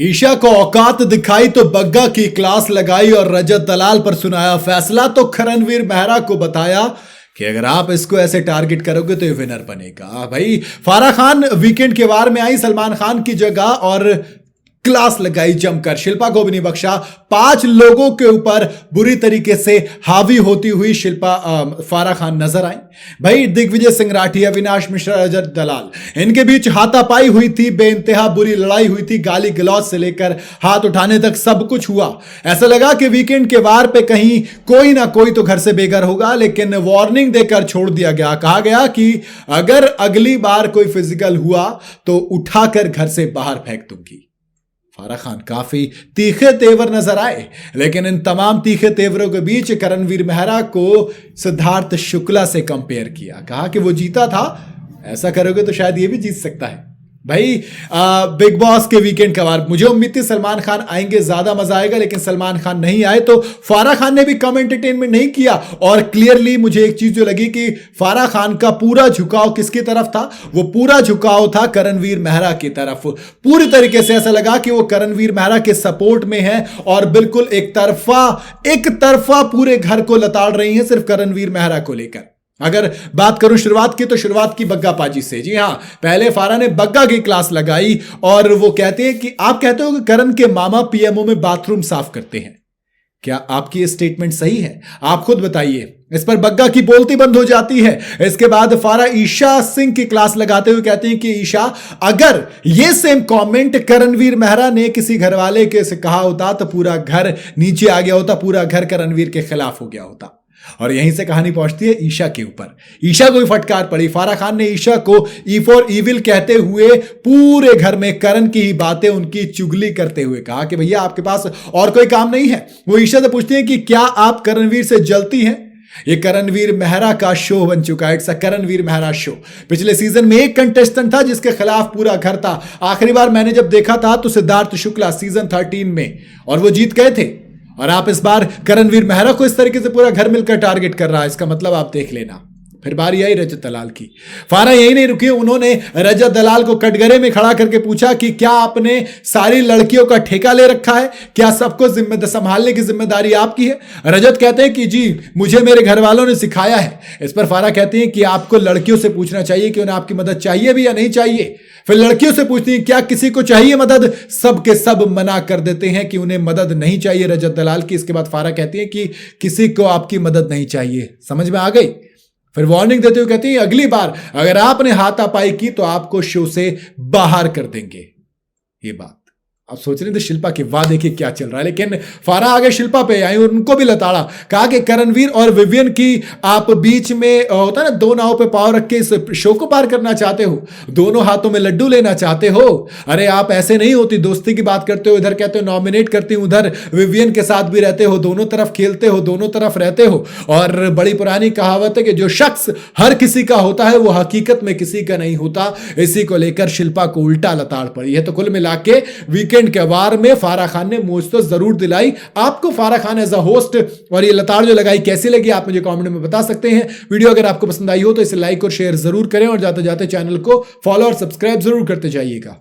ईशा को औकात दिखाई तो बग्गा की क्लास लगाई और रजत दलाल पर सुनाया फैसला। तो करणवीर मेहरा को बताया कि अगर आप इसको ऐसे टारगेट करोगे तो ये विनर बनेगा। भाई फारा खान वीकेंड के वार में आई सलमान खान की जगह और क्लास लगाई जमकर। शिल्पा को भी नहीं बख्शा। 5 लोगों के ऊपर बुरी तरीके से हावी होती हुई फारा खान नजर आई। भाई दिग्विजय सिंह राठी, अविनाश मिश्रा, रजत दलाल, इनके बीच हाथापाई हुई थी, बेइंतहा बुरी लड़ाई हुई थी, गाली गलौज से लेकर हाथ उठाने तक सब कुछ हुआ। ऐसा लगा कि वीकेंड के वार पे कहीं कोई ना कोई तो घर से बेघर होगा, लेकिन वार्निंग देकर छोड़ दिया गया। कहा गया कि अगर अगली बार कोई फिजिकल हुआ तो उठाकर घर से बाहर फेंक दूंगी। फारा खान काफी तीखे तेवर नजर आए, लेकिन इन तमाम तीखे तेवरों के बीच करणवीर मेहरा को सिद्धार्थ शुक्ला से कंपेयर किया। कहा कि वो जीता था, ऐसा करोगे तो शायद ये भी जीत सकता है। भाई बिग बॉस के वीकेंड का वार, मुझे उम्मीद थी सलमान खान आएंगे, ज्यादा मजा आएगा, लेकिन सलमान खान नहीं आए तो फारा खान ने भी कम एंटरटेनमेंट नहीं किया। और क्लियरली मुझे एक चीज जो लगी कि फारा खान का पूरा झुकाव किसकी तरफ था? वो पूरा झुकाव था करणवीर मेहरा की तरफ। पूरी तरीके से ऐसा लगा कि वो करणवीर मेहरा के सपोर्ट में है और बिल्कुल एक तरफा पूरे घर को लताड़ रही है सिर्फ करणवीर मेहरा को लेकर। अगर बात करूं शुरुआत की, तो शुरुआत की बग्गा पाजी से। जी हां, पहले फारा ने बग्गा की क्लास लगाई और वो कहते हैं कि आप कहते हो कि करण के मामा पीएमओ में बाथरूम साफ करते हैं। क्या आपकी ये स्टेटमेंट सही है? आप खुद बताइए। इस पर बग्गा की बोलती बंद हो जाती है। इसके बाद फारा ईशा सिंह की क्लास लगाते हुए कहते हैं कि ईशा, अगर ये सेम कमेंट करणवीर मेहरा ने किसी घरवाले के से कहा होता तो पूरा घर नीचे आ गया होता, पूरा घर करणवीर के खिलाफ हो गया होता। और यहीं से कहानी पहुंचती है ईशा के ऊपर। ईशा को भी फटकार पड़ी। फारा खान ने ईशा को ई फॉर इविल कहते हुए पूरे घर में करण की ही बातें, उनकी चुगली करते हुए कहा कि भैया आपके पास और कोई काम नहीं है। वो ईशा से पूछती है कि क्या आप करणवीर से जलती हैं? ये करणवीर मेहरा का शो बन चुका है। It's a Karanveer Mehra show. पिछले सीजन में एक कंटेस्टेंट था जिसके खिलाफ पूरा घर था। आखिरी बार मैंने जब देखा था तो सिद्धार्थ शुक्ला सीजन 13 में, और वो जीत गए थे। और आप इस बार करणवीर मेहरा को इस तरीके से पूरा घर मिलकर टारगेट कर रहा है, इसका मतलब आप देख लेना। फिर बारी आई रजत दलाल की। फारा यही नहीं रुकी, उन्होंने रजत दलाल को कटघरे में खड़ा करके पूछा कि क्या आपने सारी लड़कियों का ठेका ले रखा है? क्या सबको संभालने की जिम्मेदारी आपकी है? रजत कहते हैं कि जी, मुझे मेरे घर वालों ने सिखाया है। इस पर फारा कहती हैं कि आपको लड़कियों से पूछना चाहिए कि उन्हें आपकी मदद चाहिए भी या नहीं चाहिए। फिर लड़कियों से पूछती हैं क्या किसी को चाहिए मदद? सब के सब मना कर देते हैं कि उन्हें मदद नहीं चाहिए रजत दलाल की। इसके बाद फारा कहती हैं कि किसी को आपकी मदद नहीं चाहिए। समझ में आ गई? फिर वार्निंग देते हुए कहती हैं अगली बार अगर आपने हाथापाई की तो आपको शो से बाहर कर देंगे। ये बात आप सोच रहे थे शिल्पा के, वाह देखिए क्या चल रहा है। लेकिन फारा आगे शिल्पा पे आई और उनको भी लताड़ा। कहा कि करणवीर और विवियन की आप बीच में होता है ना, 2 नाव पे पाव रख के इस शो को पार करना चाहते हो, दोनों हाथों में लड्डू लेना चाहते हो। अरे आप ऐसे नहीं होती, दोस्ती की बात करते हो, इधर कहते हो नॉमिनेट करती हूं, उधर विवियन के साथ भी रहते हो, दोनों तरफ खेलते हो, दोनों तरफ रहते हो। और बड़ी पुरानी कहावत है कि जो शख्स हर किसी का होता है वो हकीकत में किसी का नहीं होता। इसी को लेकर शिल्पा को उल्टा लताड़ पड़ी है। तो कुल मिला के वीकेंड के वार में फारा खान ने मौज तो जरूर दिलाई। आपको फारा खान एज अ होस्ट और ये लताड़ जो लगाई कैसी लगी, आप मुझे कमेंट में बता सकते हैं। वीडियो अगर आपको पसंद आई हो तो इसे लाइक और शेयर जरूर करें और जाते जाते चैनल को फॉलो और सब्सक्राइब जरूर करते जाइएगा।